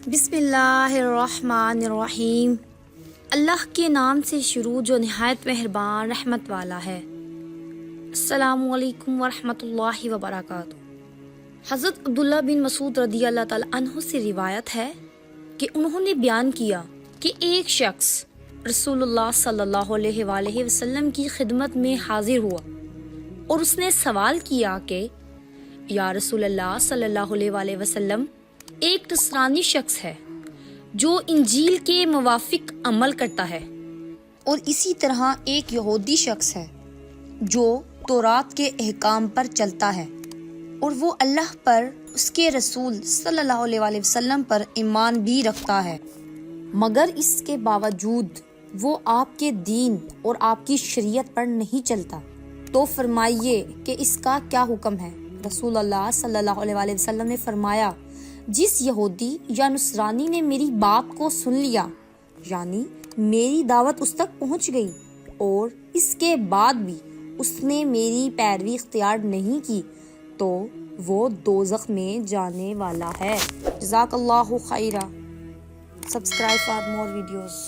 بسم اللہ الرحمن الرحیم۔ اللہ کے نام سے شروع جو نہایت مہربان رحمت والا ہے۔ السلام علیکم ورحمۃ اللہ وبرکاتہ۔ حضرت عبداللہ بن مسعود رضی اللہ تعالی عنہ سے روایت ہے کہ انہوں نے بیان کیا کہ ایک شخص رسول اللہ صلی اللہ علیہ وآلہ وسلم کی خدمت میں حاضر ہوا اور اس نے سوال کیا کہ یا رسول اللہ صلی اللہ علیہ وآلہ وسلم، ایک نصرانی شخص ہے جو انجیل کے موافق عمل کرتا ہے، اور اسی طرح ایک یہودی شخص ہے جو تورات کے احکام پر چلتا ہے، اور وہ اللہ پر، اس کے رسول صلی اللہ علیہ وآلہ وسلم پر ایمان بھی رکھتا ہے، مگر اس کے باوجود وہ آپ کے دین اور آپ کی شریعت پر نہیں چلتا، تو فرمائیے کہ اس کا کیا حکم ہے؟ رسول اللہ صلی اللہ علیہ وآلہ وسلم نے فرمایا، جس یہودی یا نصرانی نے میری بات کو سن لیا، یعنی میری دعوت اس تک پہنچ گئی، اور اس کے بعد بھی اس نے میری پیروی اختیار نہیں کی، تو وہ دوزخ میں جانے والا ہے۔ جزاک اللہ خیرہ۔ Subscribe for more videos.